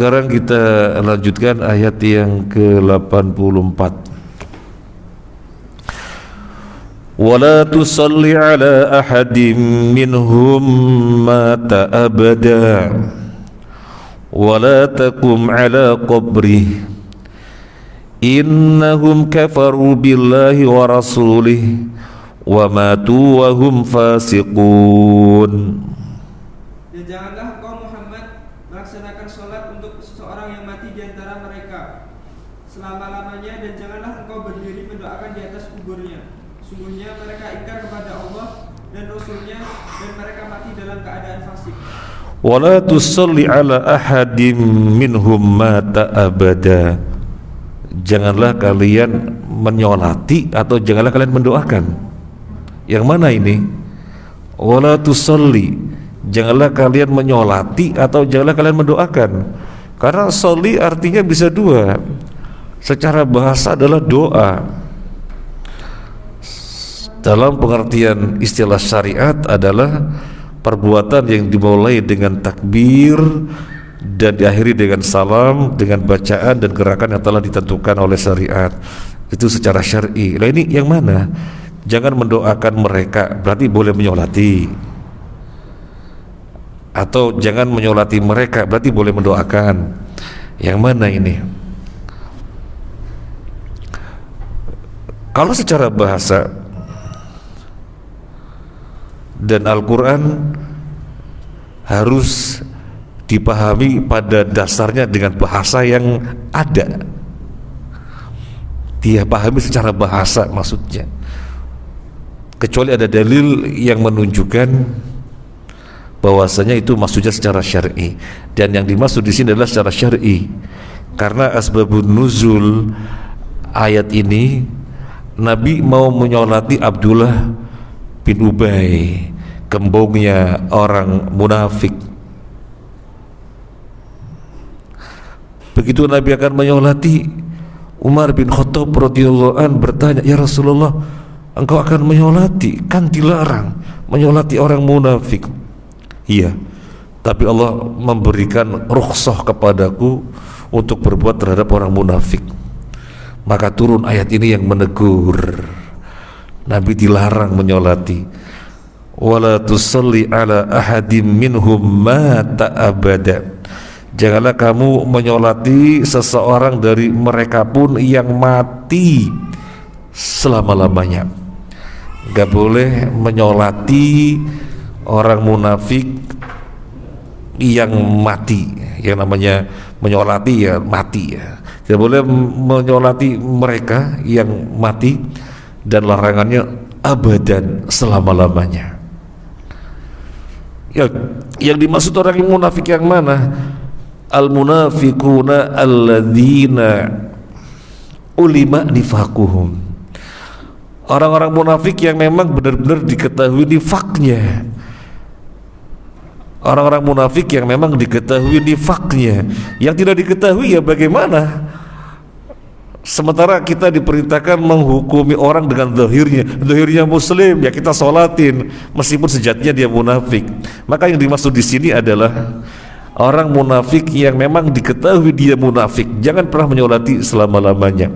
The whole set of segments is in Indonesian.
Sekarang kita lanjutkan ayat yang ke-84. ولا تصل على أحد منهم مات أبدا ولا تقم على قبره إنهم كفروا بالله ورسوله وماتوا وهم فاسقون. Dan janganlah engkau Muhammad melaksanakan sholat untuk seseorang yang mati di antara mereka selama-lamanya, dan janganlah engkau berdiri mendoakan di atas kuburnya. Sungguhnya mereka ingkar kepada Allah dan Rasulnya, dan mereka mati dalam keadaan fasik. Wala tusalli ala ahadim minhum mata abada. Janganlah kalian menyolati atau janganlah kalian mendoakan. Yang mana ini? Wala tusalli, janganlah kalian menyolati atau janganlah kalian mendoakan. Karena sholli artinya bisa dua. Secara bahasa adalah doa. Dalam pengertian istilah syariat adalah perbuatan yang dimulai dengan takbir dan diakhiri dengan salam, dengan bacaan dan gerakan yang telah ditentukan oleh syariat. Itu secara syar'i. Nah ini yang mana? Jangan mendoakan mereka, berarti boleh menyolati. Atau jangan menyolati mereka, berarti boleh mendoakan. Yang mana ini? Kalau secara bahasa dan Al-Quran harus dipahami pada dasarnya dengan bahasa yang ada. Dia pahami secara bahasa maksudnya. Kecuali ada dalil yang menunjukkan bahwasanya itu maksudnya secara syar'i, dan yang dimaksud di sini adalah secara syar'i. Karena asbabun nuzul ayat ini, Nabi mau menyolati Abdullah bin Ubay, kembungnya orang munafik. Begitu Nabi akan menyolati, Umar bin Khattab radhiyallahu an bertanya, "Ya Rasulullah, engkau akan menyolati? Kan dilarang menyolati orang munafik." "Iya, tapi Allah memberikan rukhsah kepadaku untuk berbuat terhadap orang munafik." Maka turun ayat ini yang menegur. Nabi dilarang menyolati. Wala tusalli ala ahadim minhum mata abada. Janganlah kamu menyolati seseorang dari mereka pun yang mati selama-lamanya. Gak boleh menyolati orang munafik yang mati. Yang namanya menyolati ya mati ya. Tidak boleh menyolati mereka yang mati, dan larangannya abadan, selama-lamanya. Yang dimaksud orang yang munafik yang mana? Al-munafiquna alladzina ulima nifaquhum. Orang-orang munafik yang memang benar-benar diketahui nifaknya. Orang-orang munafik yang memang diketahui nifaknya. Yang tidak diketahui ya bagaimana? Sementara kita diperintahkan menghukumi orang dengan zahirnya muslim, ya kita sholatin meskipun sejatinya dia munafik. Maka yang dimaksud di sini adalah orang munafik yang memang diketahui dia munafik, jangan pernah menyolati selama-lamanya.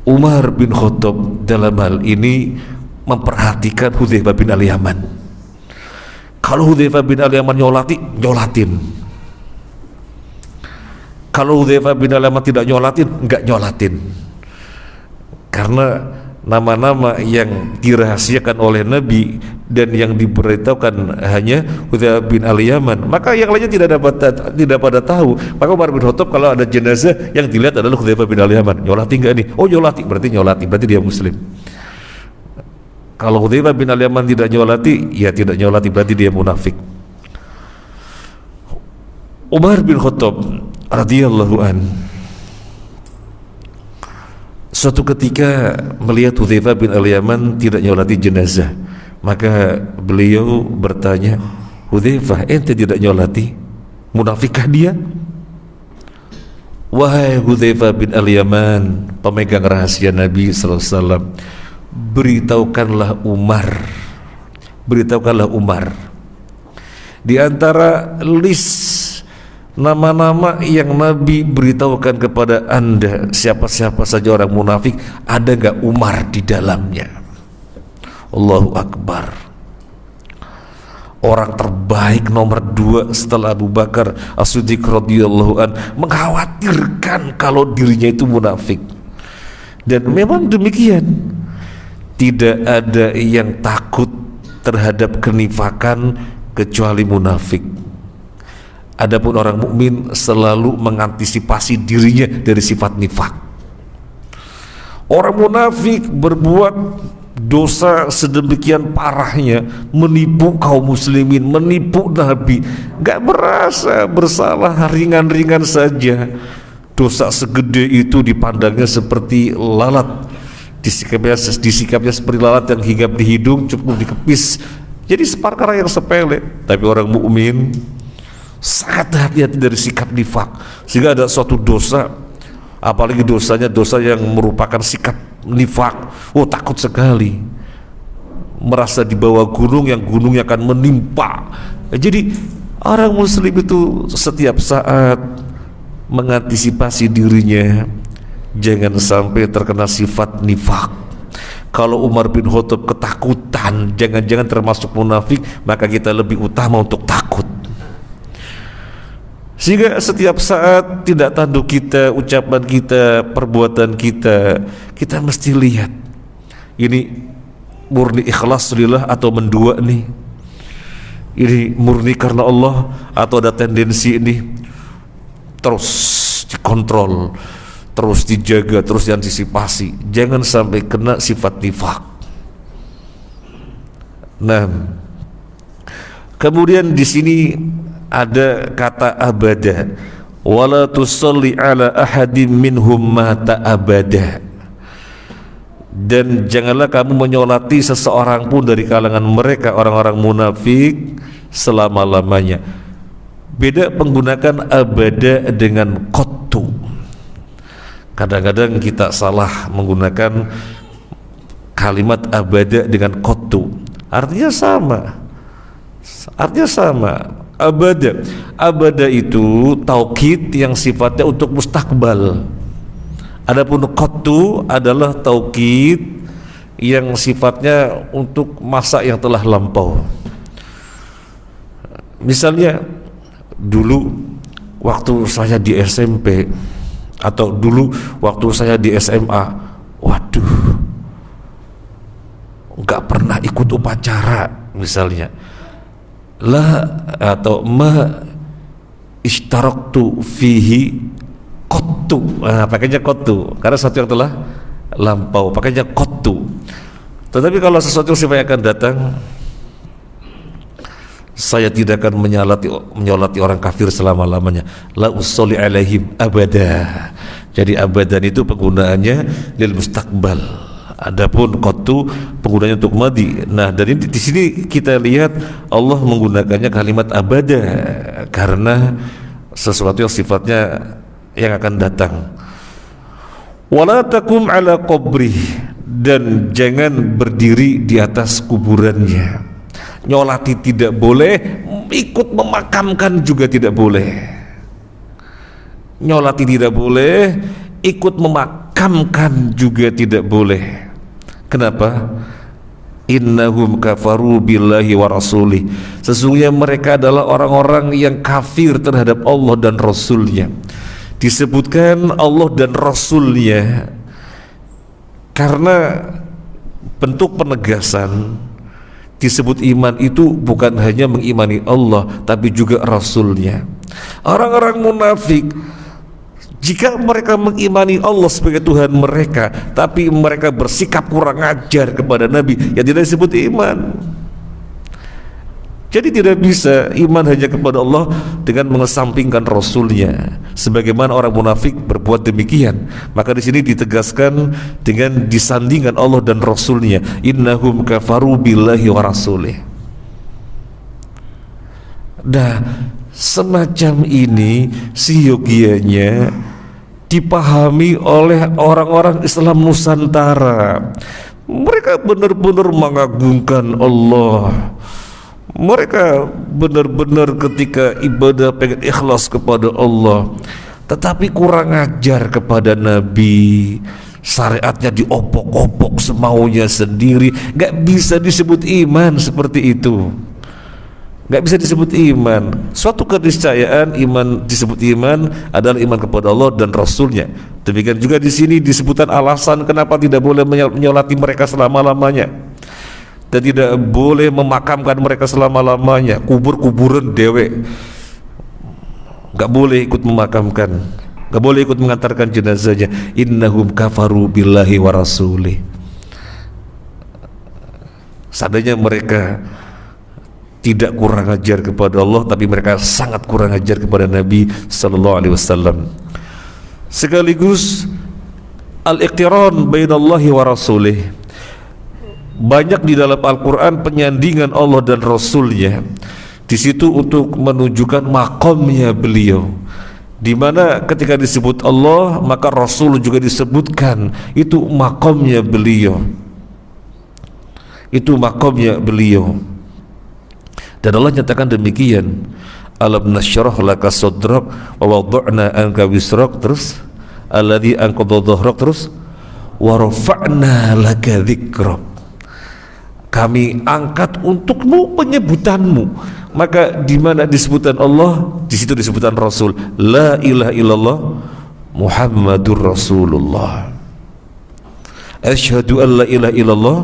Umar bin Khattab dalam hal ini memperhatikan Hudzaifah bin Al-Yaman. Kalau Hudzaifah bin Al-Yaman nyolatin. Kalau Hudzaifah bin Al-Yaman tidak nyolatin, enggak nyolatin. Karena nama-nama yang dirahasiakan oleh Nabi dan yang diberitahukan hanya Hudzaifah bin Al-Yaman, maka yang lainnya tidak pada tahu. Maka Umar bin Khattab kalau ada jenazah yang dilihat adalah Hudzaifah bin Al-Yaman, nyolati enggak nih? Oh nyolati, berarti dia muslim. Kalau Hudzaifah bin Al-Yaman tidak nyolati, ya tidak nyolati, berarti dia munafik. Umar bin Khattab radhiyallahu an suatu ketika melihat Hudzaifah bin Al-Yaman tidak nyolati jenazah, maka beliau bertanya, "Hudzaifah, ente tidak nyolati? Munafikkah dia?" Wahai Hudzaifah bin Al-Yaman, pemegang rahasia Nabi sallallahu alaihi wasallam, beritahukanlah Umar di antara list nama-nama yang Nabi beritahukan kepada Anda, siapa-siapa saja orang munafik, ada gak Umar di dalamnya? Allahu Akbar. Orang terbaik nomor 2 setelah Abu Bakar As-Siddiq radhiyallahu an, mengkhawatirkan kalau dirinya itu munafik. Dan memang demikian, tidak ada yang takut terhadap kenifakan kecuali munafik. Adapun orang mukmin selalu mengantisipasi dirinya dari sifat nifak. Orang munafik berbuat dosa sedemikian parahnya, menipu kaum muslimin, menipu Nabi, gak merasa bersalah, ringan-ringan saja. Dosa segede itu dipandangnya seperti lalat, disikapnya seperti lalat yang hinggap di hidung, cukup dikepis. Jadi perkara yang sepele. Tapi orang mukmin sangat hati-hati dari sikap nifak, sehingga ada suatu dosa, apalagi dosanya dosa yang merupakan sikap nifak, takut sekali, merasa di bawah gunung yang gunungnya akan menimpa. Jadi orang muslim itu setiap saat mengantisipasi dirinya jangan sampai terkena sifat nifak. Kalau Umar bin Khattab ketakutan jangan-jangan termasuk munafik, maka kita lebih utama untuk takut. Sehingga setiap saat tidak tanduk kita, ucapan kita, perbuatan kita, kita mesti lihat ini murni ikhlas lillah atau mendua nih. Ini murni karena Allah atau ada tendensi ini, terus dikontrol, terus dijaga, terus diantisipasi. Jangan sampai kena sifat nifak. Nah, kemudian di sini ada kata abada, wala tusalli ala ahadim minhum mata abada, dan janganlah kamu menyolati seseorang pun dari kalangan mereka orang-orang munafik selama-lamanya. Beda penggunakan abada dengan qattu. Kadang-kadang kita salah menggunakan kalimat abada dengan qattu, artinya sama. Abada itu taukid yang sifatnya untuk mustakbal. Adapun qattu adalah taukid yang sifatnya untuk masa yang telah lampau. Misalnya dulu waktu saya di SMP atau dulu waktu saya di SMA, waduh, nggak pernah ikut upacara misalnya. La atau ma ishtaraktu fihi qattu, pakainya qattu karena sesuatu yang telah lampau, pakainya qattu. Tetapi kalau sesuatu yang sifatnya akan datang, saya tidak akan menyolati orang kafir selama-lamanya. La usolli alaihim abada. Jadi abadan itu penggunaannya lil mustaqbal. Adapun qattu penggunanya untuk madi. Nah, dari di sini kita lihat Allah menggunakannya kalimat abada karena sesuatu yang sifatnya yang akan datang. Wala takum ala qabri, dan jangan berdiri di atas kuburannya. Nyolati tidak boleh, ikut memakamkan juga tidak boleh. Nyolati tidak boleh, ikut memakamkan juga tidak boleh. Kenapa? Innahum kafaru billahi wa rasulih. Sesungguhnya mereka adalah orang-orang yang kafir terhadap Allah dan Rasulnya. Disebutkan Allah dan Rasulnya karena bentuk penegasan. Disebut iman itu bukan hanya mengimani Allah, tapi juga Rasulnya. Orang-orang munafik, jika mereka mengimani Allah sebagai Tuhan mereka, tapi mereka bersikap kurang ajar kepada Nabi, ya tidak disebut iman. Jadi tidak bisa iman hanya kepada Allah dengan mengesampingkan Rasulnya. Sebagaimana orang munafik berbuat demikian, maka di sini ditegaskan dengan disandingkan Allah dan Rasulnya. Innahum kafaru billahi wa rasulih. Nah, semacam ini siogianya dipahami oleh orang-orang Islam Nusantara. Mereka benar-benar mengagungkan Allah, Mereka benar-benar ketika ibadah pengen ikhlas kepada Allah, tetapi kurang ajar kepada Nabi. Syariatnya diopok-opok semaunya sendiri. Gak bisa disebut iman seperti itu. Gak bisa disebut iman. Suatu keniscayaan iman disebut iman adalah iman kepada Allah dan Rasulnya. Demikian juga di sini disebutkan alasan kenapa tidak boleh menyolati mereka selama-lamanya dan tidak boleh memakamkan mereka selama-lamanya. Kubur-kuburan dewek, gak boleh ikut memakamkan, gak boleh ikut mengantarkan jenazahnya. Innahum kafaru billahi wa rasulih. Seandainya mereka tidak kurang ajar kepada Allah, tapi mereka sangat kurang ajar kepada Nabi sallallahu alaihi wasallam. Sekaligus al-iqtiran bainallahi wa rasulih. Banyak di dalam Al-Qur'an penyandingan Allah dan Rasulnya. Di situ untuk menunjukkan makomnya beliau, di mana ketika disebut Allah maka Rasul juga disebutkan. Itu makomnya beliau, itu makomnya beliau. Dan Allah nyatakan demikian, alam nasyrah laka sadrak wa wada'na anka wisrak, terus alladzi anqadha dhahrak, terus wa rafa'na laka dzikrak. Kami angkat untukmu penyebutanmu. Maka di mana disebutkan Allah, di situ disebutkan Rasul. La ilaha illallah Muhammadur Rasulullah. Asyhadu an la ilaha illallah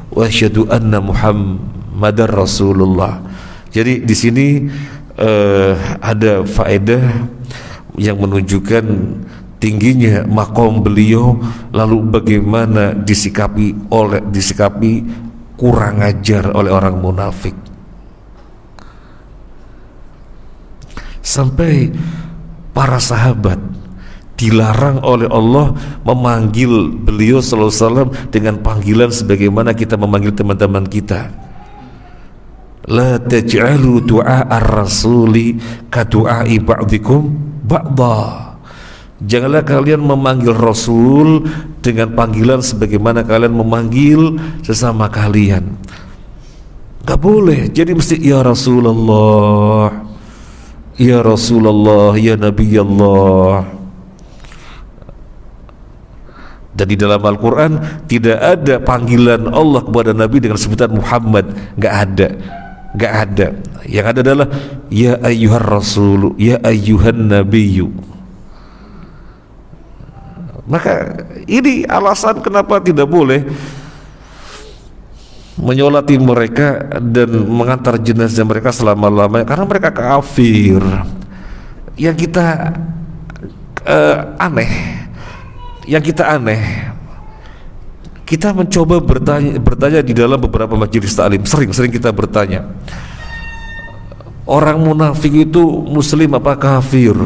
wa asyhadu anna Muhammadar Rasulullah. Jadi di sini ada faedah yang menunjukkan tingginya makom beliau, lalu bagaimana disikapi kurang ajar oleh orang munafik. Sampai para sahabat dilarang oleh Allah memanggil beliau sallallahu alaihi wasallam dengan panggilan sebagaimana kita memanggil teman-teman kita. La taj'alu du'a ar-rasuli ka du'ai ba'dikum ba'da. Janganlah kalian memanggil Rasul dengan panggilan sebagaimana kalian memanggil sesama kalian. Gak boleh. Jadi mesti ya Rasulullah, ya Rasulullah, ya Nabi Allah. Dan di dalam Al-Quran tidak ada panggilan Allah kepada Nabi dengan sebutan Muhammad. Gak ada. Gak ada. Yang ada adalah ya ayyuhar Rasul, ya ayyuhan Nabiyyu. Maka ini alasan kenapa tidak boleh menyolati mereka dan mengantar jenazah mereka selama-lamanya, karena mereka kafir. Yang kita aneh, kita mencoba bertanya di dalam beberapa majelis taklim, sering kita bertanya, orang munafik itu muslim apa kafir?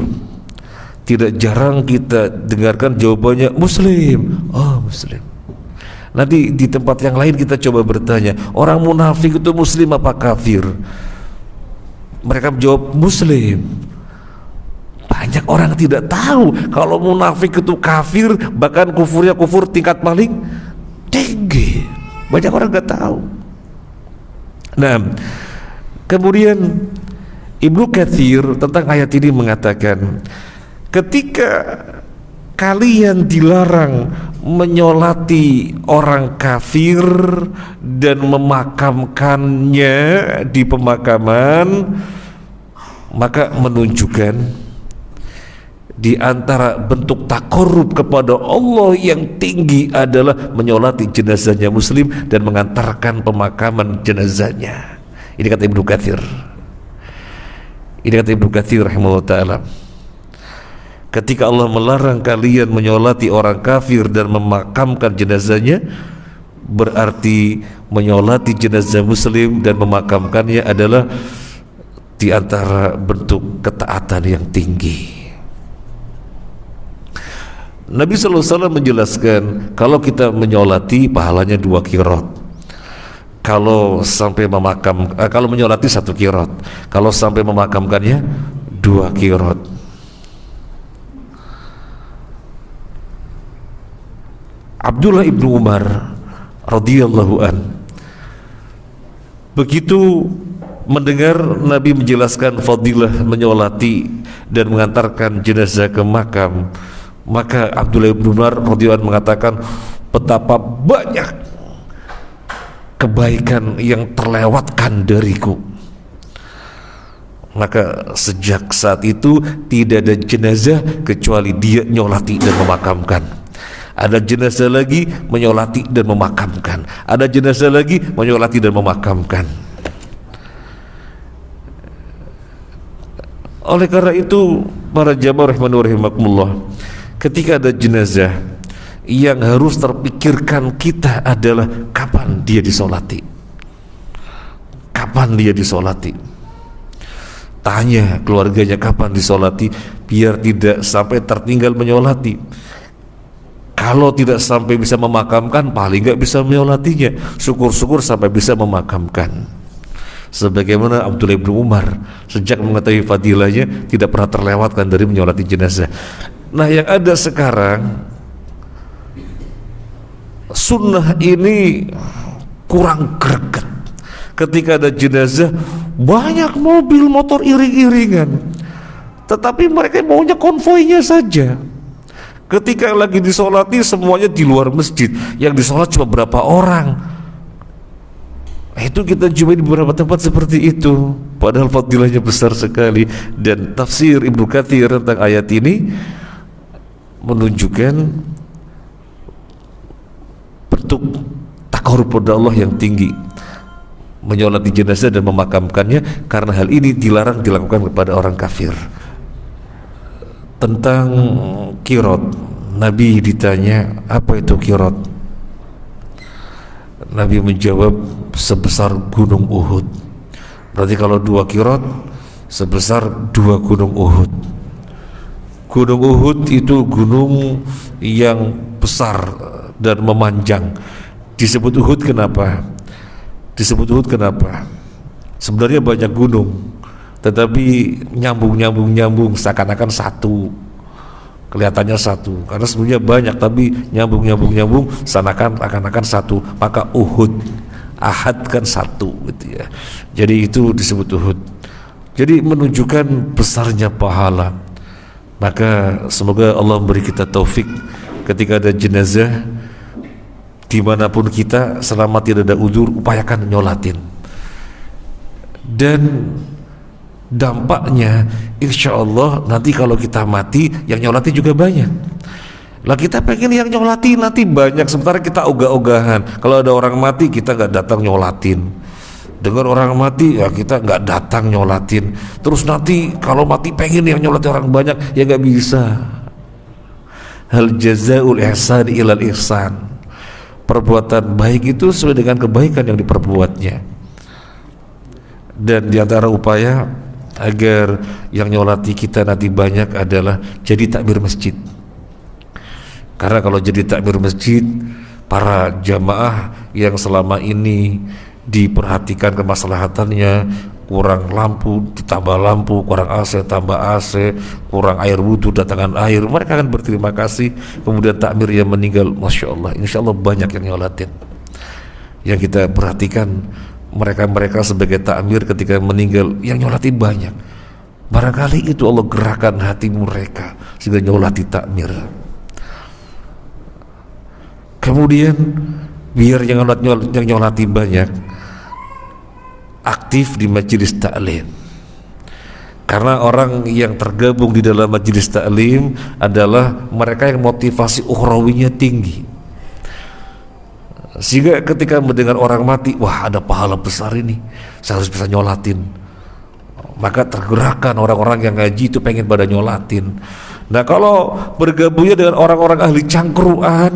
Tidak jarang kita dengarkan jawabannya muslim. Oh, muslim. Nanti di tempat yang lain kita coba bertanya, orang munafik itu muslim apa kafir? Mereka menjawab muslim. Banyak orang tidak tahu kalau munafik itu kafir, bahkan kufurnya kufur tingkat paling tinggi. Banyak orang nggak tahu. Nah, kemudian Ibnu Katsir tentang ayat ini mengatakan, ketika kalian dilarang menyolati orang kafir dan memakamkannya di pemakaman, maka menunjukkan di antara bentuk takarrub kepada Allah yang tinggi adalah menyolati jenazahnya muslim dan mengantarkan pemakaman jenazahnya. Ini kata Ibnu Katsir. Ini kata Ibnu Katsir rahimahullah ta'ala. Ketika Allah melarang kalian menyolati orang kafir dan memakamkan jenazahnya, berarti menyolati jenazah muslim dan memakamkannya adalah di antara bentuk ketaatan yang tinggi. Nabi SAW menjelaskan, kalau kita menyolati pahalanya 2 qirat. Kalau sampai kalau menyolati 1 qirat. Kalau sampai memakamkannya 2 qirat. Abdullah ibnu Umar radhiyallahu an begitu mendengar Nabi menjelaskan fadilah menyolati dan mengantarkan jenazah ke makam, maka Abdullah bin Umar radhiyallahu anhu mengatakan, betapa banyak kebaikan yang terlewatkan dariku. Maka sejak saat itu tidak ada jenazah kecuali dia nyolati dan memakamkan. Ada jenazah lagi menyolati dan memakamkan. Ada jenazah lagi menyolati dan memakamkan. Oleh karena itu, para jamaah rahimani wa rahimakumullah, ketika ada jenazah, yang harus terpikirkan kita adalah kapan dia disolati. Kapan dia disolati? Tanya keluarganya kapan disolati, biar tidak sampai tertinggal menyolati. Kalau tidak sampai bisa memakamkan, paling nggak bisa menyolatinya. Syukur-syukur sampai bisa memakamkan. Sebagaimana Abdullah bin Umar sejak mengetahui fadilahnya tidak pernah terlewatkan dari menyolati jenazah. Nah, yang ada sekarang, sunnah ini kurang greget. Ketika ada jenazah, banyak mobil motor iring-iringan, tetapi mereka maunya konvoinya saja. Ketika lagi disolati, semuanya di luar masjid, yang disolat cuma berapa orang. Itu kita jumpai di beberapa tempat seperti itu, padahal fadilahnya besar sekali. Dan tafsir Ibnu Katsir tentang ayat ini menunjukkan bentuk takarrub pada Allah yang tinggi, menyolati jenazah dan memakamkannya, karena hal ini dilarang dilakukan kepada orang kafir. Tentang kirot, Nabi ditanya, apa itu kirot? Nabi menjawab, sebesar gunung Uhud. Berarti kalau 2 kirot sebesar 2 gunung Uhud. Gunung Uhud itu gunung yang besar dan memanjang. Disebut Uhud kenapa? Sebenarnya banyak gunung, tetapi nyambung seakan-akan satu. Kelihatannya satu, karena sebenarnya banyak, tapi nyambung seakan-akan satu. Maka Uhud, Ahad kan satu gitu ya. Jadi itu disebut Uhud. Jadi menunjukkan besarnya pahala. Maka semoga Allah memberi kita taufik ketika ada jenazah dimanapun kita, selama tidak ada udzur, upayakan nyolatin. Dan dampaknya insya Allah nanti kalau kita mati, yang nyolati juga banyak. Lah kita pengen yang nyolati nanti banyak, sementara kita ogah-ogahan. Kalau ada orang mati kita nggak datang nyolatin, dengar orang mati ya kita nggak datang nyolatin. Terus nanti kalau mati pengen yang nyolati orang banyak, ya nggak bisa. Hal jazaul ihsan ilal ihsan. Perbuatan baik itu sesuai dengan kebaikan yang diperbuatnya. Dan diantara upaya agar yang nyolati kita nanti banyak adalah jadi takmir masjid. Karena kalau jadi takmir masjid, para jamaah yang selama ini diperhatikan kemaslahatannya, kurang lampu ditambah lampu, kurang AC tambah AC, kurang air wudhu datangkan air, mereka akan berterima kasih. Kemudian takmir yang meninggal, Masya Allah, insya Allah banyak yang nyolatin. Yang kita perhatikan, mereka sebagai takmir ketika meninggal, yang nyolati banyak. Barangkali itu Allah gerakan hati mereka sehingga nyolati takmir. Kemudian biar yang nyolati banyak, aktif di majelis taklim. Karena orang yang tergabung di dalam majelis taklim adalah mereka yang motivasi ukhrawinya tinggi, sehingga ketika mendengar orang mati, wah ada pahala besar ini, saya harus bisa nyolatin. Maka tergerakkan orang-orang yang ngaji itu pengen pada nyolatin. Nah kalau bergabungnya dengan orang-orang ahli cangkruan,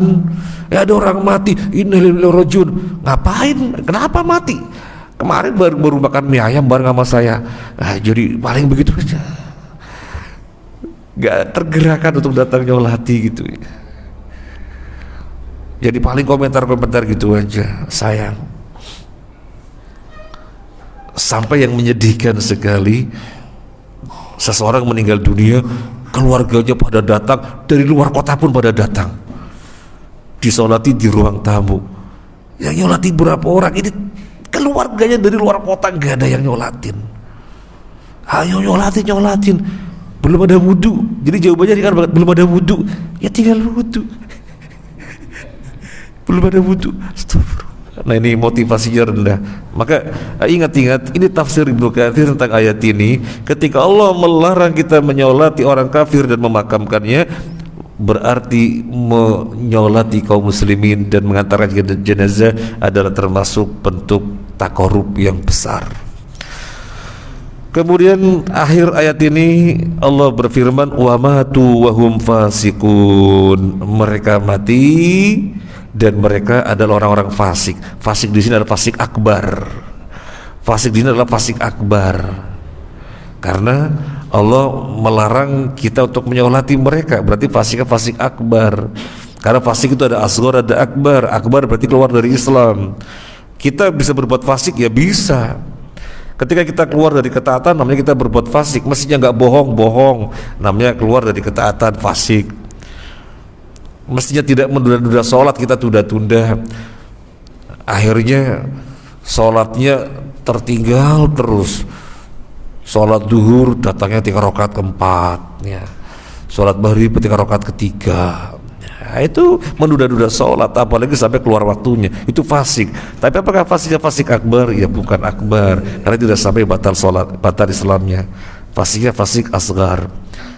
ya ada orang mati, innalillahi rajiun, ngapain? Kenapa mati? Kemarin baru makan mie ayam bareng sama saya. Nah, jadi paling begitu aja, gak tergerakkan untuk datang nyolati gitu. Jadi paling komentar-komentar gitu aja, sayang. Sampai yang menyedihkan sekali, seseorang meninggal dunia, keluarganya pada datang, dari luar kota pun pada datang, disolati di ruang tamu. Yang nyolati berapa orang? Ini keluarganya dari luar kota gak ada yang nyolatin. Ayo nyolatin. Belum ada wudhu. Jadi jawabannya ringan banget, belum ada wudhu. Ya tinggal wudhu. Belum ada wudhu. Astagfirullah. Nah ini motivasinya rendah. Maka ingat-ingat, ini tafsir Ibnu Katsir tentang ayat ini. Ketika Allah melarang kita menyolati orang kafir dan memakamkannya, berarti menyolati kaum muslimin dan mengantarkan jenazah adalah termasuk bentuk takorub yang besar. Kemudian akhir ayat ini Allah berfirman, wa matu wa hum fasikun. Mereka mati dan mereka adalah orang-orang fasik. Fasik di sini adalah fasik akbar. Fasik di sini adalah fasik akbar. Karena Allah melarang kita untuk menyolati mereka, berarti fasiknya fasik akbar. Karena fasik itu ada asghar, ada akbar. Akbar berarti keluar dari Islam. Kita bisa berbuat fasik, ya bisa. Ketika kita keluar dari ketaatan, namanya kita berbuat fasik. Mestinya nggak bohong, namanya keluar dari ketaatan, fasik. Mestinya tidak menunda-nunda sholat, kita tunda-tunda. Akhirnya sholatnya tertinggal terus. Sholat duhur datangnya 3 rakaat keempat, ya. Sholat maghrib 3 rakaat ketiga. Nah, itu menunda-nunda sholat, apalagi sampai keluar waktunya. Itu fasik. Tapi apakah fasiknya fasik akbar? Ya bukan akbar, karena tidak sampai batal sholat, batal Islamnya. Fasiknya fasik asgar.